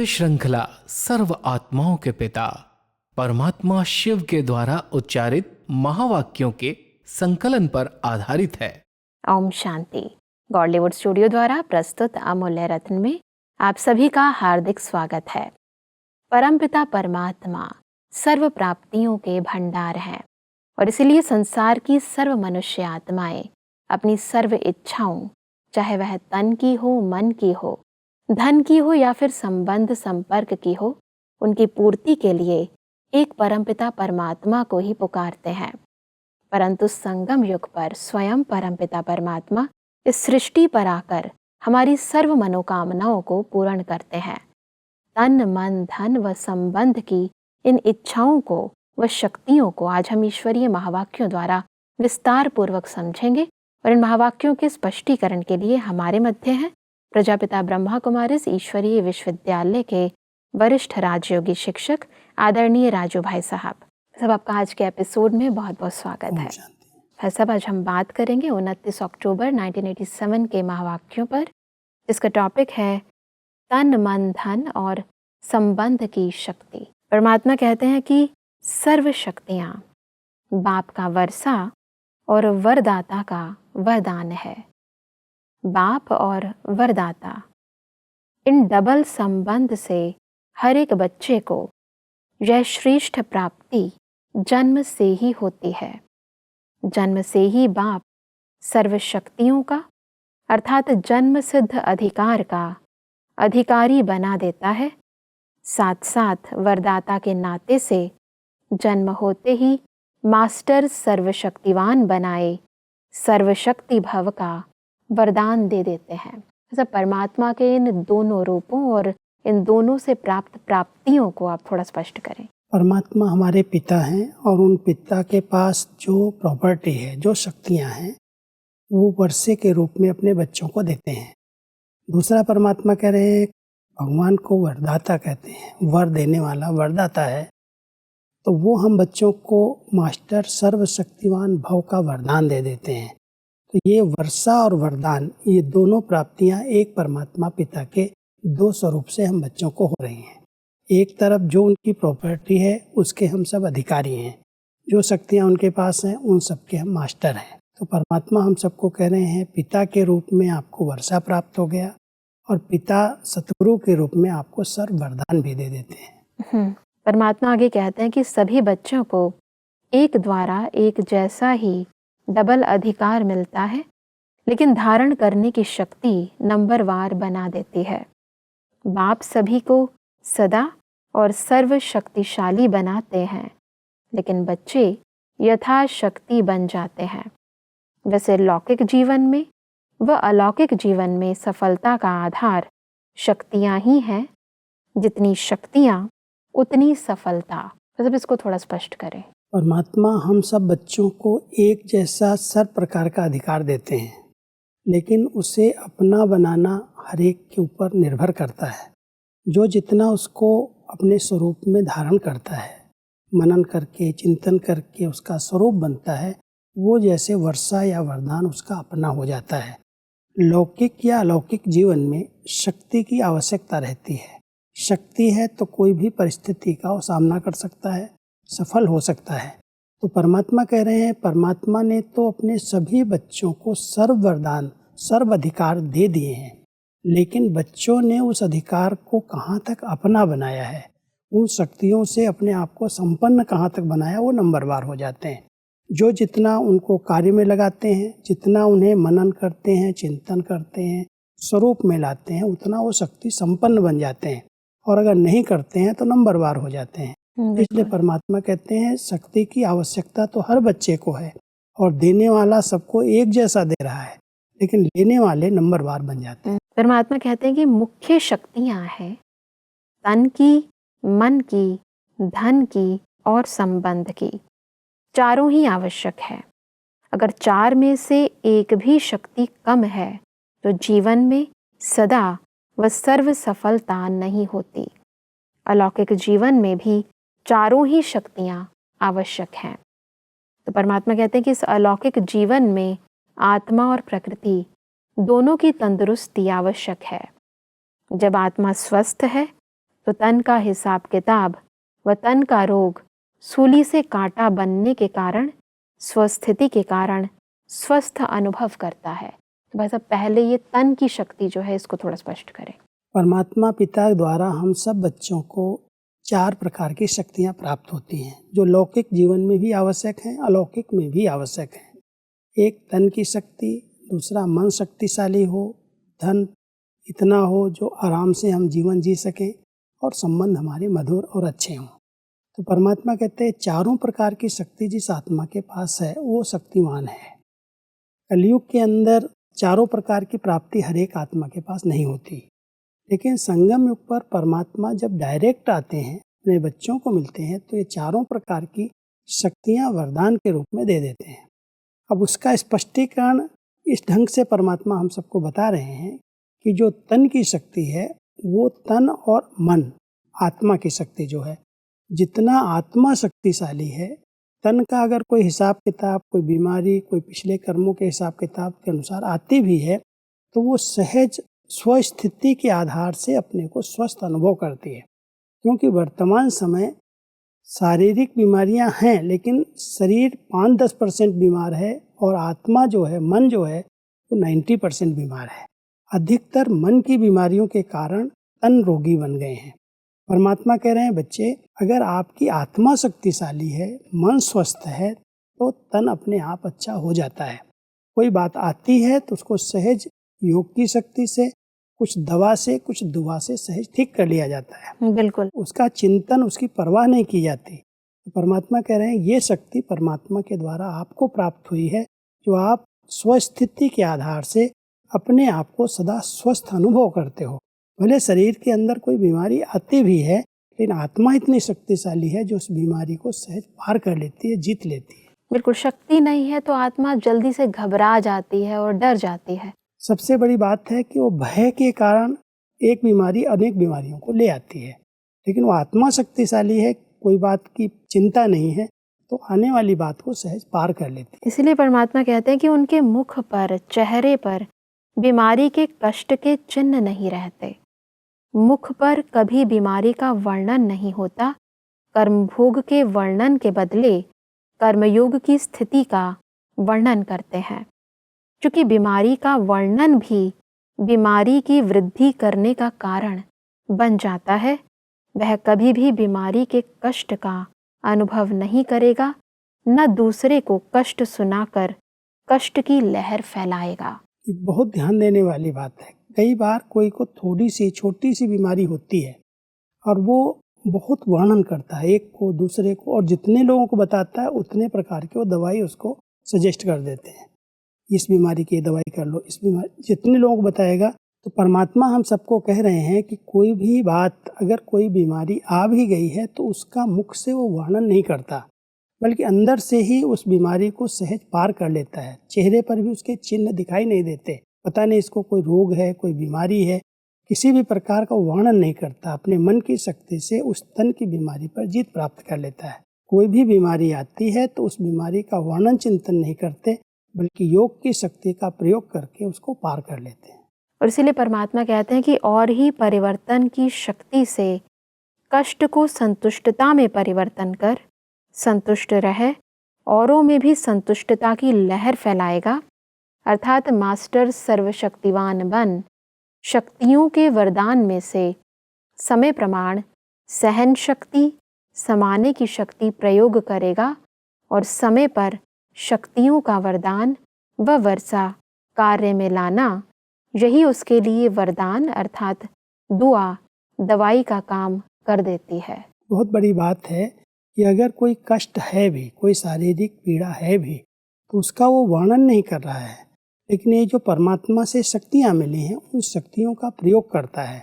श्रृंखला सर्व आत्माओं के पिता परमात्मा शिव के द्वारा उच्चारित महावाक्यों के संकलन पर आधारित है। ओम शांति। गॉडलीवुड स्टूडियो द्वारा प्रस्तुत अमूल्य रत्न में आप सभी का हार्दिक स्वागत है। परमपिता परमात्मा सर्व प्राप्तियों के भंडार हैं और इसीलिए संसार की सर्व मनुष्य आत्माएं अपनी सर्व इच्छाओं, चाहे वह तन की हो, मन की हो, धन की हो या फिर संबंध संपर्क की हो, उनकी पूर्ति के लिए एक परमपिता परमात्मा को ही पुकारते हैं। परंतु संगम युग पर स्वयं परमपिता परमात्मा इस सृष्टि पर आकर हमारी सर्व मनोकामनाओं को पूर्ण करते हैं। तन, मन, धन व संबंध की इन इच्छाओं को व शक्तियों को आज हम ईश्वरीय महावाक्यों द्वारा विस्तार पूर्वक समझेंगे और इन महावाक्यों के स्पष्टीकरण के लिए हमारे मध्य हैं प्रजापिता ब्रह्मा कुमारिस ईश्वरीय विश्वविद्यालय के वरिष्ठ राजयोगी शिक्षक आदरणीय राजू भाई साहब। सब आपका आज के एपिसोड में बहुत बहुत स्वागत है। भाई साहब, आज हम बात करेंगे 29 अक्टूबर 1987 के महावाक्यों पर, जिसका टॉपिक है तन, मन, धन और संबंध की शक्ति। परमात्मा कहते हैं कि सर्व शक्तियाँ बाप का वर्षा और वरदाता का वरदान है। बाप और वरदाता, इन डबल संबंध से हर एक बच्चे को यह श्रेष्ठ प्राप्ति जन्म से ही होती है। जन्म से ही बाप सर्व शक्तियों का अर्थात जन्म सिद्ध अधिकार का अधिकारी बना देता है। साथ साथ वरदाता के नाते से जन्म होते ही मास्टर सर्वशक्तिवान बनाए सर्वशक्ति भव का वरदान दे देते हैं। ऐसा परमात्मा के इन दोनों रूपों और इन दोनों से प्राप्त प्राप्तियों को आप थोड़ा स्पष्ट करें। परमात्मा हमारे पिता हैं और उन पिता के पास जो प्रॉपर्टी है, जो शक्तियां हैं, वो वर्षे के रूप में अपने बच्चों को देते हैं। दूसरा परमात्मा कह रहे हैं, भगवान को वरदाता कहते हैं, वर देने वाला वरदाता है। तो वो हम बच्चों को मास्टर सर्वशक्तिवान भव का वरदान दे देते हैं। तो ये वर्षा और वरदान, ये दोनों प्राप्तियां एक परमात्मा पिता के दो स्वरूप से हम बच्चों को हो रही हैं। एक तरफ जो उनकी प्रॉपर्टी है उसके हम सब अधिकारी हैं, जो शक्तियां उनके पास हैं उन सब के हम मास्टर हैं। तो परमात्मा हम सबको कह रहे हैं, पिता के रूप में आपको वर्षा प्राप्त हो गया और पिता सतगुरु के रूप में आपको सर्व वरदान भी दे देते हैं। परमात्मा आगे कहते हैं कि सभी बच्चों को एक द्वारा एक जैसा ही डबल अधिकार मिलता है, लेकिन धारण करने की शक्ति नंबरवार बना देती है। बाप सभी को सदा और सर्वशक्तिशाली बनाते हैं, लेकिन बच्चे यथाशक्ति बन जाते हैं। वैसे लौकिक जीवन में व अलौकिक जीवन में सफलता का आधार शक्तियाँ ही हैं। जितनी शक्तियाँ उतनी सफलता। मतलब इसको थोड़ा स्पष्ट करें। परमात्मा हम सब बच्चों को एक जैसा सर्व प्रकार का अधिकार देते हैं, लेकिन उसे अपना बनाना हर एक के ऊपर निर्भर करता है। जो जितना उसको अपने स्वरूप में धारण करता है, मनन करके, चिंतन करके उसका स्वरूप बनता है, वो जैसे वर्षा या वरदान उसका अपना हो जाता है। लौकिक या अलौकिक जीवन में शक्ति की आवश्यकता रहती है। शक्ति है तो कोई भी परिस्थिति का वो सामना कर सकता है, सफल हो सकता है। तो परमात्मा कह रहे हैं, परमात्मा ने तो अपने सभी बच्चों को सर्व वरदान, सर्व अधिकार दे दिए हैं, लेकिन बच्चों ने उस अधिकार को कहाँ तक अपना बनाया है, उन शक्तियों से अपने आप को संपन्न कहाँ तक बनाया, वो नंबरवार हो जाते हैं। जो जितना उनको कार्य में लगाते हैं, जितना उन्हें मनन करते हैं, चिंतन करते हैं, स्वरूप में लाते हैं, उतना वो शक्ति संपन्न बन जाते हैं। और अगर नहीं करते हैं तो नंबरवार हो जाते हैं। इसलिए परमात्मा कहते हैं, शक्ति की आवश्यकता तो हर बच्चे को है और देने वाला सबको एक जैसा दे रहा है, लेकिन लेने वाले नंबरवार बन जाते हैं। परमात्मा कहते हैं कि मुख्य शक्तियाँ हैं तन की, मन की, धन की और संबंध की। चारों ही आवश्यक है। अगर चार में से एक भी शक्ति कम है तो जीवन में सदा व सर्व सफलता नहीं होती। अलौकिक जीवन में भी चारों ही शक्तियाँ आवश्यक हैं। तो परमात्मा कहते हैं कि इस अलौकिक जीवन में आत्मा और प्रकृति दोनों की तंदुरुस्ती आवश्यक है। जब आत्मा स्वस्थ है तो तन का हिसाब किताब व तन का रोग सूली से कांटा बनने के कारण, स्वस्थिति के कारण स्वस्थ अनुभव करता है। तो भाई साहब, पहले ये तन की शक्ति जो है इसको थोड़ा स्पष्ट करें। परमात्मा पिता द्वारा हम सब बच्चों को 4 प्रकार की शक्तियाँ प्राप्त होती हैं, जो लौकिक जीवन में भी आवश्यक हैं, अलौकिक में भी आवश्यक हैं। एक तन की शक्ति, दूसरा मन शक्तिशाली हो, धन इतना हो जो आराम से हम जीवन जी सकें और संबंध हमारे मधुर और अच्छे हों। तो परमात्मा कहते हैं 4 प्रकार की शक्ति जिस आत्मा के पास है वो शक्तिमान है। कलयुग के अंदर 4 प्रकार की प्राप्ति हर एक आत्मा के पास नहीं होती, लेकिन संगम युग पर परमात्मा जब डायरेक्ट आते हैं, अपने बच्चों को मिलते हैं, तो ये 4 प्रकार की शक्तियाँ वरदान के रूप में दे देते हैं। अब उसका स्पष्टीकरण इस ढंग से परमात्मा हम सबको बता रहे हैं कि जो तन की शक्ति है वो तन और मन, आत्मा की शक्ति जो है, जितना आत्मा शक्तिशाली है, तन का अगर कोई हिसाब किताब, कोई बीमारी, कोई पिछले कर्मों के हिसाब किताब के अनुसार आती भी है तो वो सहज स्वस्थिति के आधार से अपने को स्वस्थ अनुभव करती है। क्योंकि वर्तमान समय शारीरिक बीमारियां हैं, लेकिन शरीर 5-10% बीमार है और आत्मा जो है, मन जो है, वो 90% बीमार है। अधिकतर मन की बीमारियों के कारण तन रोगी बन गए हैं। परमात्मा कह रहे हैं, बच्चे, अगर आपकी आत्मा शक्तिशाली है, मन स्वस्थ है, तो तन अपने आप अच्छा हो जाता है। कोई बात आती है तो उसको सहज योग की शक्ति से, कुछ दवा से, कुछ दुआ से सहज ठीक कर लिया जाता है। बिल्कुल। उसका चिंतन, उसकी परवाह नहीं की जाती। तो परमात्मा कह रहे हैं ये शक्ति परमात्मा के द्वारा आपको प्राप्त हुई है, जो आप स्वस्थिति के आधार से अपने आप को सदा स्वस्थ अनुभव करते हो। भले शरीर के अंदर कोई बीमारी आती भी है, लेकिन आत्मा इतनी शक्तिशाली है जो उस बीमारी को सहज पार कर लेती है, जीत लेती है। बिल्कुल, शक्ति नहीं है तो आत्मा जल्दी से घबरा जाती है और डर जाती है। सबसे बड़ी बात है कि वो भय के कारण एक बीमारी अनेक बीमारियों को ले आती है, लेकिन वो आत्मा शक्तिशाली है, कोई बात की चिंता नहीं है, तो आने वाली बात को सहज पार कर लेती है। इसलिए परमात्मा कहते हैं कि उनके मुख पर, चेहरे पर बीमारी के कष्ट के चिन्ह नहीं रहते। मुख पर कभी बीमारी का वर्णन नहीं होता। कर्मभोग के वर्णन के बदले कर्मयोग की स्थिति का वर्णन करते हैं। क्योंकि बीमारी का वर्णन भी बीमारी की वृद्धि करने का कारण बन जाता है, वह कभी भी बीमारी के कष्ट का अनुभव नहीं करेगा, न दूसरे को कष्ट सुनाकर कष्ट की लहर फैलाएगा। बहुत ध्यान देने वाली बात है। कई बार कोई को थोड़ी सी छोटी सी बीमारी होती है और वो बहुत वर्णन करता है, एक को, दूसरे को, और जितने लोगों को बताता है उतने प्रकार की वो दवाई उसको सजेस्ट कर देते हैं, इस बीमारी की दवाई कर लो, इस बीमारी, जितने लोगों को बताएगा। तो परमात्मा हम सबको कह रहे हैं कि कोई भी बात, अगर कोई बीमारी आ भी गई है तो उसका मुख से वो वर्णन नहीं करता, बल्कि अंदर से ही उस बीमारी को सहज पार कर लेता है। चेहरे पर भी उसके चिन्ह दिखाई नहीं देते, पता नहीं इसको कोई रोग है, कोई बीमारी है, किसी भी प्रकार का वर्णन नहीं करता। अपने मन की शक्ति से उस तन की बीमारी पर जीत प्राप्त कर लेता है। कोई भी बीमारी आती है तो उस बीमारी का वर्णन चिंतन नहीं करते, बल्कि योग की शक्ति का प्रयोग करके उसको पार कर लेते हैं। और इसीलिए परमात्मा कहते हैं कि और ही परिवर्तन की शक्ति से कष्ट को संतुष्टता में परिवर्तन कर संतुष्ट रहे, औरों में भी संतुष्टता की लहर फैलाएगा। अर्थात मास्टर सर्वशक्तिवान बन शक्तियों के वरदान में से समय प्रमाण सहन शक्ति, समाने की शक्ति प्रयोग करेगा और समय पर शक्तियों का वरदान व वर्षा कार्य में लाना, यही उसके लिए वरदान अर्थात दुआ, दवाई का काम कर देती है। बहुत बड़ी बात है कि अगर कोई कष्ट है भी, कोई शारीरिक पीड़ा है भी, तो उसका वो वर्णन नहीं कर रहा है, लेकिन ये जो परमात्मा से शक्तियाँ मिली हैं उन शक्तियों का प्रयोग करता है,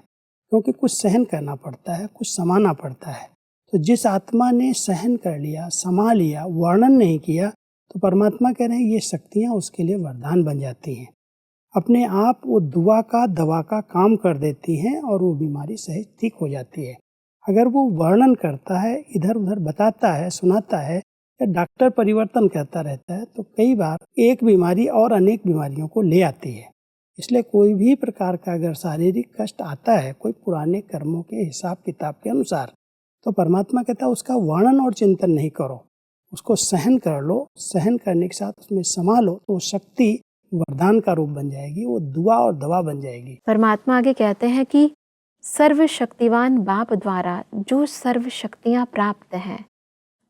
क्योंकि कुछ सहन करना पड़ता है, कुछ समाना पड़ता है। तो जिस आत्मा ने सहन कर लिया, समा लिया, वर्णन नहीं किया, तो परमात्मा कह रहे हैं ये शक्तियाँ उसके लिए वरदान बन जाती हैं। अपने आप वो दुआ का, दवा का काम कर देती हैं और वो बीमारी सहज ठीक हो जाती है। अगर वो वर्णन करता है, इधर उधर बताता है, सुनाता है, या डॉक्टर परिवर्तन करता रहता है, तो कई बार एक बीमारी और अनेक बीमारियों को ले आती है। इसलिए कोई भी प्रकार का अगर शारीरिक कष्ट आता है कोई पुराने कर्मों के हिसाब किताब के अनुसार, तो परमात्मा कहता है उसका वर्णन और चिंतन नहीं करो, उसको सहन कर लो। सहन करने के साथ उसमें समा लो तो शक्ति वरदान का रूप बन जाएगी, वो दुआ और दवा बन जाएगी। परमात्मा आगे कहते हैं कि सर्वशक्तिवान बाप द्वारा जो सर्व शक्तियाँ प्राप्त हैं,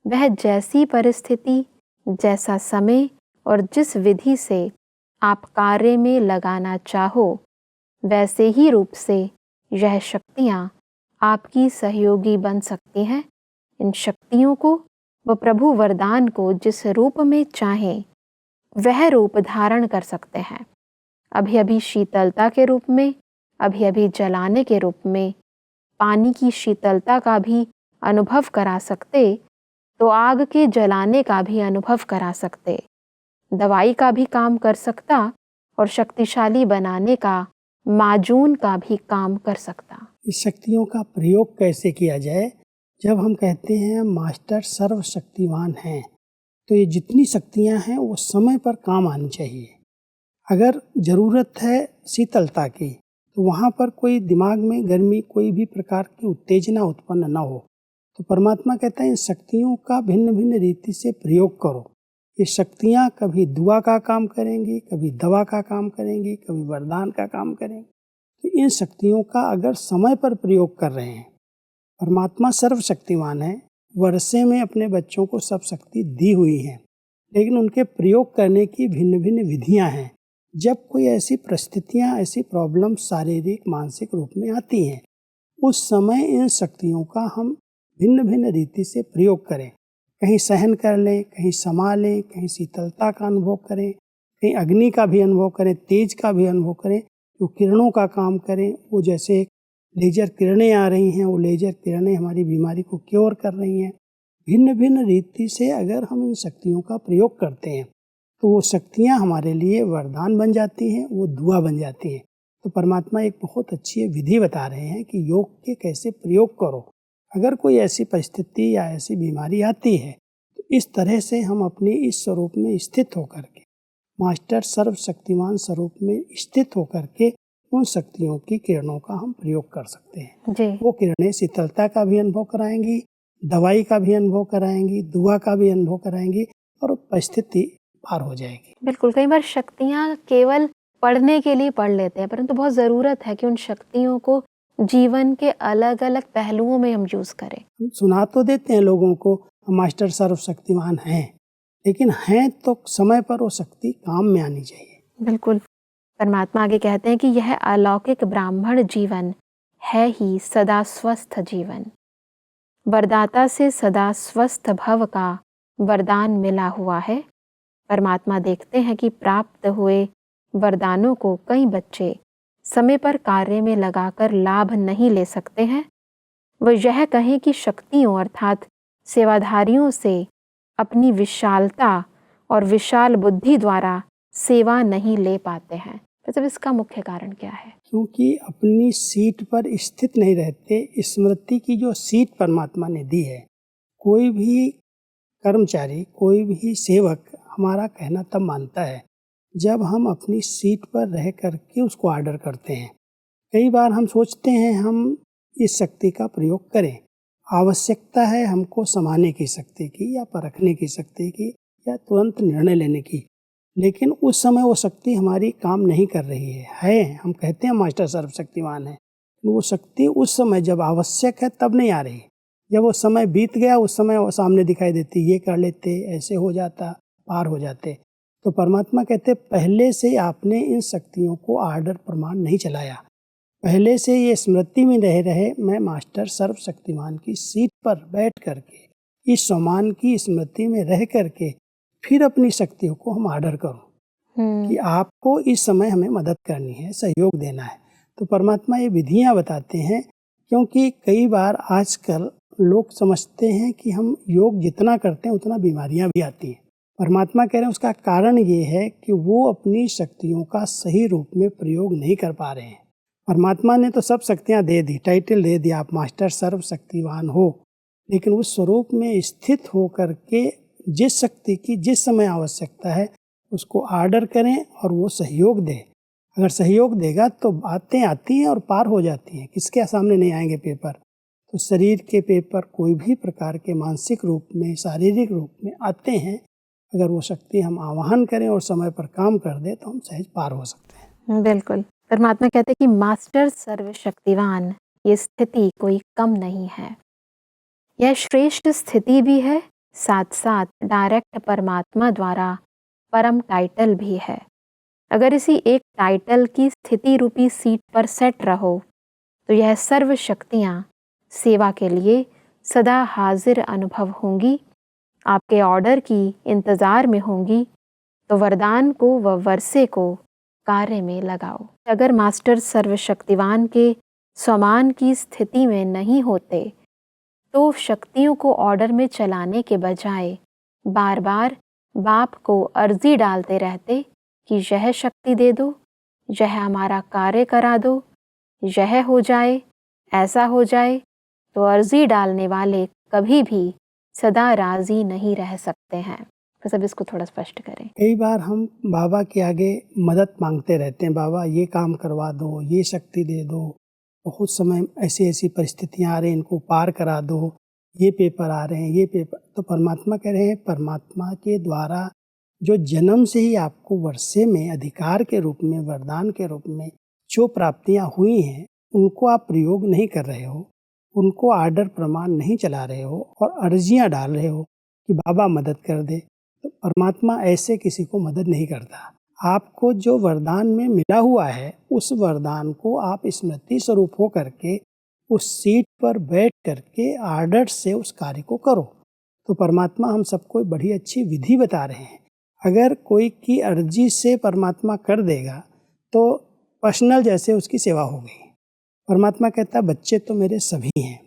वह जैसी परिस्थिति, जैसा समय और जिस विधि से आप कार्य में लगाना चाहो, वैसे ही रूप से यह शक्तियाँ आपकी सहयोगी बन सकती हैं। इन शक्तियों को व प्रभु वरदान को जिस रूप में चाहें वह रूप धारण कर सकते हैं। अभी अभी शीतलता के रूप में, अभी अभी जलाने के रूप में, पानी की शीतलता का भी अनुभव करा सकते तो आग के जलाने का भी अनुभव करा सकते, दवाई का भी काम कर सकता और शक्तिशाली बनाने का, माजून का भी काम कर सकता। इस शक्तियों का प्रयोग कैसे किया जाए? जब हम कहते हैं मास्टर सर्वशक्तिवान हैं, तो ये जितनी शक्तियां हैं वो समय पर काम आनी चाहिए। अगर ज़रूरत है शीतलता की, तो वहाँ पर कोई दिमाग में गर्मी, कोई भी प्रकार की उत्तेजना उत्पन्न न हो। तो परमात्मा कहता है इन शक्तियों का भिन्न भिन्न रीति से प्रयोग करो। ये शक्तियाँ कभी दुआ का काम करेंगी, कभी दवा का काम करेंगी, कभी वरदान का काम करेंगी। तो इन शक्तियों का अगर समय पर प्रयोग कर रहे हैं, परमात्मा सर्वशक्तिवान है, वर्षे में अपने बच्चों को सब शक्ति दी हुई है, लेकिन उनके प्रयोग करने की भिन्न भिन्न विधियाँ हैं। जब कोई ऐसी परिस्थितियाँ, ऐसी प्रॉब्लम शारीरिक मानसिक रूप में आती हैं, उस समय इन शक्तियों का हम भिन्न भिन्न रीति से प्रयोग करें। कहीं सहन कर लें, कहीं समा लें, कहीं शीतलता का अनुभव करें, कहीं अग्नि का भी अनुभव करें, तेज का भी अनुभव करें, जो किरणों का काम करें। वो जैसे लेजर किरणें आ रही हैं, वो लेजर किरणें हमारी बीमारी को क्योर कर रही हैं। भिन्न भिन्न रीति से अगर हम इन शक्तियों का प्रयोग करते हैं तो वो शक्तियाँ हमारे लिए वरदान बन जाती हैं, वो दुआ बन जाती हैं। तो परमात्मा एक बहुत अच्छी विधि बता रहे हैं कि योग के कैसे प्रयोग करो। अगर कोई ऐसी परिस्थिति या ऐसी बीमारी आती है तो इस तरह से हम अपने इस स्वरूप में स्थित होकर के, मास्टर सर्वशक्तिमान स्वरूप में स्थित होकर के उन शक्तियों की किरणों का हम प्रयोग कर सकते हैं जी। वो किरणें शीतलता का भी अनुभव कराएंगी, दवाई का भी अनुभव कराएंगी, दुआ का भी अनुभव कराएंगी और परिस्थिति पार हो जाएगी। बिल्कुल, कई बार शक्तियाँ केवल पढ़ने के लिए पढ़ लेते हैं, परंतु बहुत ज़रूरत है कि उन शक्तियों को जीवन के अलग अलग पहलुओं में हम यूज़ करें। हम सुना तो देते हैं लोगों को हम मास्टर सर्वशक्तिमान हैं, लेकिन हैं तो समय पर वो शक्ति काम में आनी चाहिए। बिल्कुल, परमात्मा आगे कहते हैं कि यह अलौकिक ब्राह्मण जीवन है ही सदा स्वस्थ जीवन। वरदाता से सदा स्वस्थ भव का वरदान मिला हुआ है। परमात्मा देखते हैं कि प्राप्त हुए वरदानों को कई बच्चे समय पर कार्य में लगाकर लाभ नहीं ले सकते हैं। वह यह कहें कि शक्तियों अर्थात सेवाधारियों से अपनी विशालता और विशाल बुद्धि द्वारा सेवा नहीं ले पाते हैं। मतलब इसका मुख्य कारण क्या है? क्योंकि अपनी सीट पर स्थित नहीं रहते। स्मृति की जो सीट परमात्मा ने दी है, कोई भी कर्मचारी, कोई भी सेवक हमारा कहना तब मानता है जब हम अपनी सीट पर रह करके उसको ऑर्डर करते हैं। कई बार हम सोचते हैं हम इस शक्ति का प्रयोग करें, आवश्यकता है हमको समाने की शक्ति की या परखने की शक्ति की या तुरंत निर्णय लेने की, लेकिन उस समय वो शक्ति हमारी काम नहीं कर रही है। हम कहते हैं मास्टर सर्वशक्तिमान है, वो शक्ति उस समय जब आवश्यक है तब नहीं आ रही। जब वो समय बीत गया उस समय वो सामने दिखाई देती, ये कर लेते, ऐसे हो जाता, पार हो जाते। तो परमात्मा कहते पहले से आपने इन शक्तियों को आर्डर प्रमाण नहीं चलाया, पहले से ये स्मृति में रहे मैं मास्टर सर्वशक्तिमान की सीट पर बैठ करके इस सम्मान की स्मृति में रह करके फिर अपनी शक्तियों को हम आर्डर करो कि आपको इस समय हमें मदद करनी है, सहयोग देना है। तो परमात्मा ये विधियाँ बताते हैं, क्योंकि कई बार आजकल लोग समझते हैं कि हम योग जितना करते हैं उतना बीमारियां भी आती हैं। परमात्मा कह रहे हैं उसका कारण ये है कि वो अपनी शक्तियों का सही रूप में प्रयोग नहीं कर पा रहे हैं। परमात्मा ने तो सब शक्तियां दे दी, टाइटल दे दिया, आप मास्टर सर्वशक्तिवान हो, लेकिन उस स्वरूप में स्थित हो करके जिस शक्ति की जिस समय आवश्यकता है उसको आर्डर करें और वो सहयोग दे। अगर सहयोग देगा तो बातें आती हैं और पार हो जाती हैं। किसके सामने नहीं आएंगे पेपर। तो शरीर के पेपर कोई भी प्रकार के मानसिक रूप में, शारीरिक रूप में आते हैं। अगर वो शक्ति हम आवाहन करें और समय पर काम कर दें तो हम सहज पार हो सकते हैं। बिल्कुल। परमात्मा कहते हैं कि मास्टर सर्वशक्तिवान, ये स्थिति कोई कम नहीं है। यह श्रेष्ठ स्थिति भी है, साथ साथ डायरेक्ट परमात्मा द्वारा परम टाइटल भी है। अगर इसी एक टाइटल की स्थिति रूपी सीट पर सेट रहो तो यह सर्व शक्तियाँ सेवा के लिए सदा हाजिर अनुभव होंगी, आपके ऑर्डर की इंतज़ार में होंगी। तो वरदान को व वर्षे को कार्य में लगाओ। अगर मास्टर सर्वशक्तिवान के समान की स्थिति में नहीं होते तो शक्तियों को ऑर्डर में चलाने के बजाय बार बार बाप को अर्जी डालते रहते कि यह शक्ति दे दो, यह हमारा कार्य करा दो, यह हो जाए, ऐसा हो जाए। तो अर्जी डालने वाले कभी भी सदा राजी नहीं रह सकते हैं। तो सब इसको थोड़ा स्पष्ट करें। कई बार हम बाबा के आगे मदद मांगते रहते हैं, बाबा ये काम करवा दो, ये शक्ति दे दो, बहुत समय ऐसी ऐसी परिस्थितियाँ आ रही हैं, इनको पार करा दो, ये पेपर आ रहे हैं, ये पेपर। तो परमात्मा कह रहे हैं, परमात्मा के द्वारा जो जन्म से ही आपको वर्षे में अधिकार के रूप में, वरदान के रूप में जो प्राप्तियाँ हुई हैं, उनको आप प्रयोग नहीं कर रहे हो, उनको आर्डर प्रमाण नहीं चला रहे हो और अर्जियाँ डाल रहे हो कि बाबा मदद कर दे। तो परमात्मा ऐसे किसी को मदद नहीं करता। आपको जो वरदान में मिला हुआ है, उस वरदान को आप स्मृति स्वरूप हो करके उस सीट पर बैठ करके आर्डर से उस कार्य को करो। तो परमात्मा हम सबको बड़ी अच्छी विधि बता रहे हैं। अगर कोई की अर्जी से परमात्मा कर देगा तो पर्सनल जैसे उसकी सेवा हो गई। परमात्मा कहता है बच्चे तो मेरे सभी हैं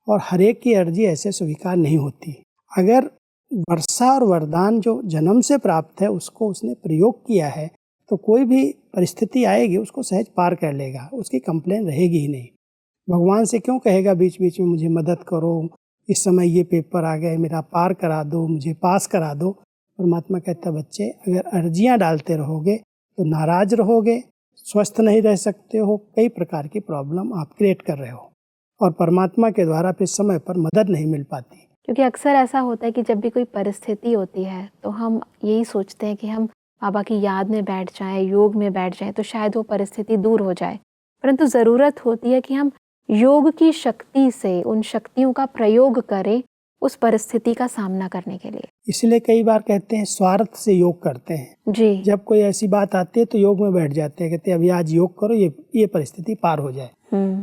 और हर एक की अर्जी ऐसे स्वीकार नहीं होती। अगर वर्षा और वरदान जो जन्म से प्राप्त है उसको उसने प्रयोग किया है तो कोई भी परिस्थिति आएगी उसको सहज पार कर लेगा, उसकी कंप्लेन रहेगी ही नहीं। भगवान से क्यों कहेगा बीच बीच में मुझे मदद करो, इस समय ये पेपर आ गए, मेरा पार करा दो, मुझे पास करा दो। परमात्मा कहता बच्चे अगर अर्जियाँ डालते रहोगे तो नाराज रहोगे, स्वस्थ नहीं रह सकते हो, कई प्रकार की प्रॉब्लम आप क्रिएट कर रहे हो और परमात्मा के द्वारा फिर समय पर मदद नहीं मिल पाती। क्योंकि अक्सर ऐसा होता है कि जब भी कोई परिस्थिति होती है तो हम यही सोचते हैं कि हम बाबा की याद में बैठ जाएं, योग में बैठ जाएं तो शायद वो परिस्थिति दूर हो जाए। परंतु ज़रूरत होती है कि हम योग की शक्ति से उन शक्तियों का प्रयोग करें उस परिस्थिति का सामना करने के लिए। इसलिए कई बार कहते हैं स्वार्थ से योग करते हैं जी। जब कोई ऐसी बात आती है तो योग में बैठ जाते हैं, कहते हैं अभी आज योग करो, ये परिस्थिति पार हो जाए।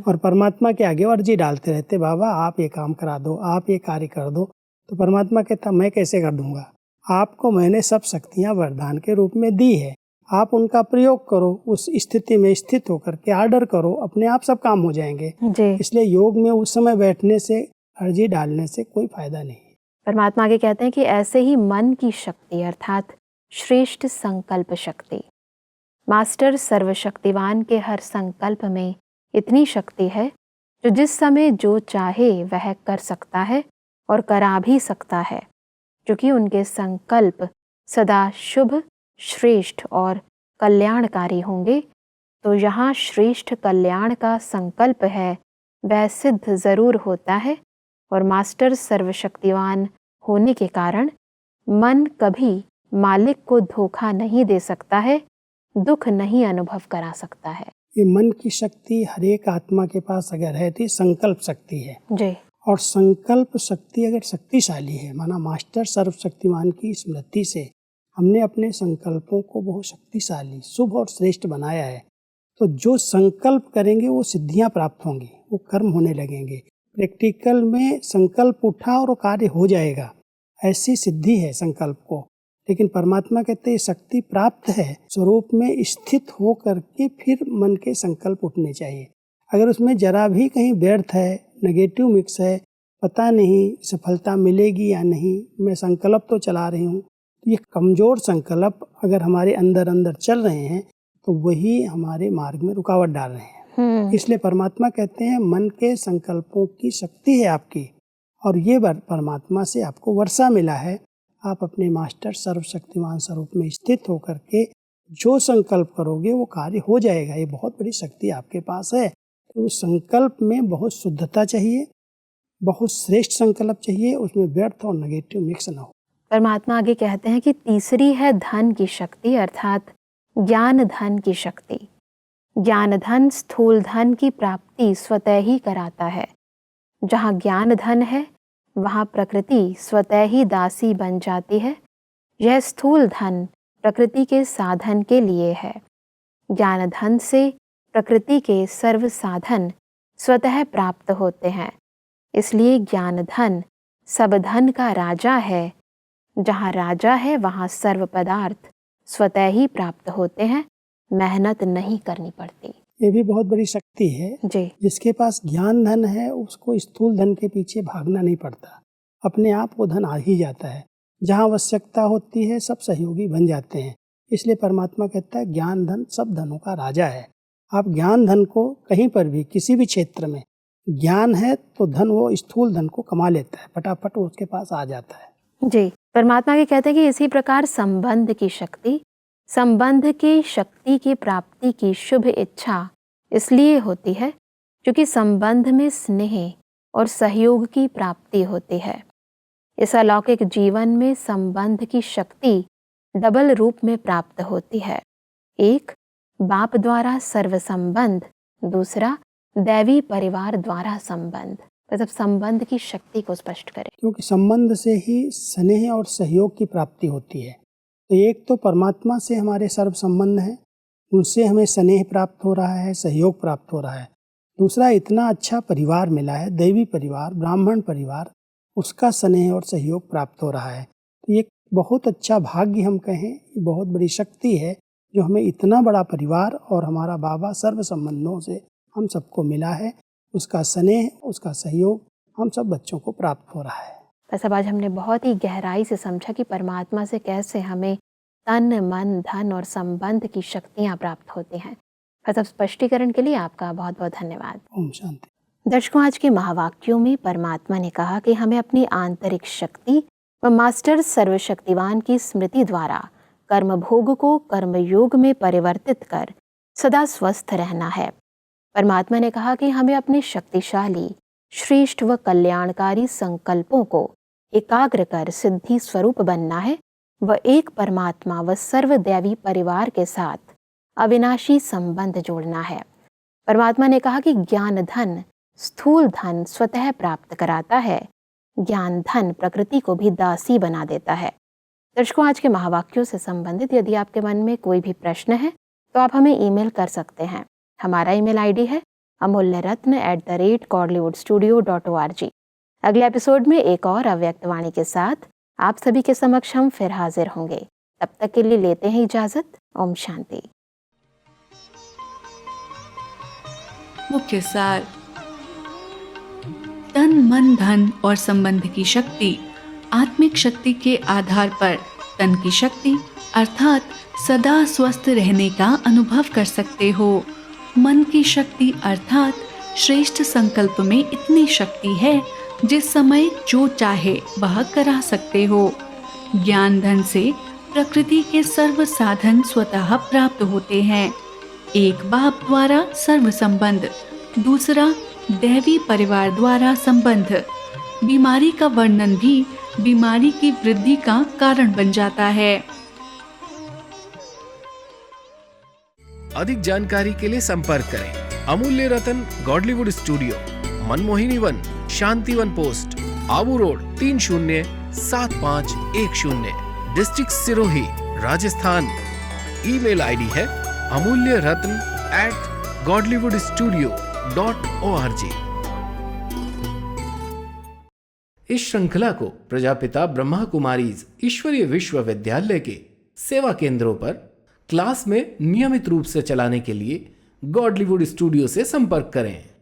और परमात्मा के आगे अर्जी डालते रहते, बाबा आप ये काम करा दो, आप ये कार्य कर दो। तो परमात्मा कहता मैं कैसे कर दूंगा, आपको मैंने सब शक्तियाँ वरदान के रूप में दी है, आप उनका प्रयोग करो, उस स्थिति में स्थित होकर के आर्डर करो, अपने आप सब काम हो जाएंगे। इसलिए योग में उस समय बैठने से, अर्जी डालने से कोई फायदा नहीं। परमात्मा आगे कहते हैं कि ऐसे ही मन की शक्ति अर्थात श्रेष्ठ संकल्प शक्ति, मास्टर सर्वशक्तिवान के हर संकल्प में इतनी शक्ति है जो जिस समय जो चाहे वह कर सकता है और करा भी सकता है, क्योंकि उनके संकल्प सदा शुभ, श्रेष्ठ और कल्याणकारी होंगे। तो यहाँ श्रेष्ठ कल्याण का संकल्प है वह सिद्ध ज़रूर होता है और मास्टर सर्वशक्तिवान होने के कारण मन कभी मालिक को धोखा नहीं दे सकता है, दुख नहीं अनुभव करा सकता है। ये मन की शक्ति हर एक आत्मा के पास अगर है तो संकल्प शक्ति है जी। और संकल्प शक्ति अगर शक्तिशाली है, माना मास्टर सर्वशक्तिमान की स्मृति से हमने अपने संकल्पों को बहुत शक्तिशाली, शुभ और श्रेष्ठ बनाया है, तो जो संकल्प करेंगे वो सिद्धियां प्राप्त होंगी, वो कर्म होने लगेंगे। प्रैक्टिकल में संकल्प उठा और कार्य हो जाएगा, ऐसी सिद्धि है संकल्प को। लेकिन परमात्मा कहते हैं शक्ति प्राप्त है, स्वरूप में स्थित हो करके फिर मन के संकल्प उठने चाहिए। अगर उसमें जरा भी कहीं व्यर्थ है, नेगेटिव मिक्स है, पता नहीं सफलता मिलेगी या नहीं, मैं संकल्प तो चला रही हूँ, तो ये कमज़ोर संकल्प अगर हमारे अंदर अंदर चल रहे हैं तो वही हमारे मार्ग में रुकावट डाल रहे हैं। इसलिए परमात्मा कहते हैं मन के संकल्पों की शक्ति है आपकी, और ये परमात्मा से आपको वर्षा मिला है। आप अपने मास्टर सर्वशक्तिमान स्वरूप में स्थित होकर के जो संकल्प करोगे वो कार्य हो जाएगा। ये बहुत बड़ी शक्ति आपके पास है। तो उस संकल्प में बहुत शुद्धता चाहिए, बहुत श्रेष्ठ संकल्प चाहिए, उसमें व्यर्थ और नेगेटिव मिक्स ना हो। परमात्मा आगे कहते हैं कि तीसरी है धन की शक्ति, अर्थात ज्ञान धन की शक्ति। ज्ञान धन स्थूल धन की प्राप्ति स्वतः ही कराता है। जहाँ ज्ञान धन है वहाँ प्रकृति स्वतः ही दासी बन जाती है। यह स्थूल धन प्रकृति के साधन के लिए है। ज्ञान धन से प्रकृति के सर्व साधन स्वतः प्राप्त होते हैं। इसलिए ज्ञान धन सब धन का राजा है। जहाँ राजा है वहाँ सर्व पदार्थ स्वतः ही प्राप्त होते हैं, मेहनत नहीं करनी पड़ती। ये भी बहुत बड़ी शक्ति है जी। जिसके पास ज्ञान धन है उसको स्थूल धन के पीछे भागना नहीं पड़ता, अपने आप वो धन आ ही जाता है। जहाँ आवश्यकता होती है सब सहयोगी बन जाते हैं। इसलिए परमात्मा कहता है ज्ञान धन सब धनों का राजा है। आप ज्ञान धन को कहीं पर भी किसी भी क्षेत्र में ज्ञान है तो धन वो स्थूल धन को कमा लेता है, फटाफट वो उसके पास आ जाता है। जी। परमात्मा के कहते हैं कि इसी प्रकार संबंध की शक्ति, संबंध की शक्ति की प्राप्ति की शुभ इच्छा इसलिए होती है क्योंकि संबंध में स्नेह और सहयोग की प्राप्ति होती है। इस अलौकिक जीवन में संबंध की शक्ति डबल रूप में प्राप्त होती है। एक, बाप द्वारा सर्व संबंध, दूसरा दैवी परिवार द्वारा संबंध। मतलब संबंध की शक्ति को स्पष्ट करें। क्योंकि संबंध से ही स्नेह और सहयोग की प्राप्ति होती है। तो एक तो परमात्मा से हमारे सर्व संबंध हैं, उनसे हमें स्नेह प्राप्त हो रहा है, सहयोग प्राप्त हो रहा है। दूसरा, इतना अच्छा परिवार मिला है, दैवी परिवार, ब्राह्मण परिवार, उसका स्नेह और सहयोग प्राप्त हो रहा है। तो ये बहुत अच्छा भाग्य हम कहें, बहुत बड़ी शक्ति है जो हमें इतना बड़ा परिवार और हमारा बाबा सर्व संबंधों से हम सबको मिला है। उसका स्नेह, उसका सहयोग हम सब बच्चों को प्राप्त हो रहा है। बस अब आज हमने बहुत ही गहराई से समझा कि परमात्मा से कैसे हमें तन, मन, धन और संबंध की शक्तियाँ प्राप्त होती हैं। बस अब स्पष्टीकरण के लिए आपका बहुत बहुत धन्यवाद। ओम शांति। दर्शकों, आज के महावाक्यों में परमात्मा ने कहा कि हमें अपनी आंतरिक शक्ति व मास्टर सर्वशक्तिवान की स्मृति द्वारा कर्म भोग को कर्मयोग में परिवर्तित कर सदा स्वस्थ रहना है। परमात्मा ने कहा कि हमें अपने शक्तिशाली, श्रेष्ठ व कल्याणकारी संकल्पों को एकाग्र कर सिद्धि स्वरूप बनना है व एक परमात्मा व सर्वदैवी परिवार के साथ अविनाशी संबंध जोड़ना है। परमात्मा ने कहा कि ज्ञान धन स्थूल धन स्वतः प्राप्त कराता है, ज्ञान धन प्रकृति को भी दासी बना देता है। दर्शकों, आज के महावाक्यों से संबंधित यदि आपके मन में कोई भी प्रश्न है तो आप हमें ईमेल कर सकते हैं। हमारा ईमेल आईडी है amulyaratna@godlywoodstudio.org। अगले एपिसोड में एक और अव्यक्त वाणी के साथ आप सभी के समक्ष हम फिर हाजिर होंगे। तब तक के लिए लेते हैं इजाजत। ओम शांति। मुख्य सार: तन, मन, धन और संबंध की शक्ति आत्मिक शक्ति के आधार पर तन की शक्ति अर्थात सदा स्वस्थ रहने का अनुभव कर सकते हो। मन की शक्ति अर्थात श्रेष्ठ संकल्प में इतनी शक्ति है जिस समय जो चाहे वह करा सकते हो। ज्ञान धन से प्रकृति के सर्व साधन स्वतः प्राप्त होते हैं। एक बाप द्वारा सर्व संबंध, दूसरा दैवी परिवार द्वारा संबंध। बीमारी का वर्णन भी बीमारी की वृद्धि का कारण बन जाता है। अधिक जानकारी के लिए संपर्क करें Amulya Ratan Godlywood studio, Manmohini Van, Shantivan post, Abu road 307510, district Sirohi, Rajasthan. Email ID है amulyaratn@godlywoodstudio.org। इस श्रृंखला को प्रजापिता ब्रह्मा कुमारीज ईश्वरीय विश्वविद्यालय के सेवा केंद्रों पर क्लास में नियमित रूप से चलाने के लिए गॉडलीवुड स्टूडियो से संपर्क करें।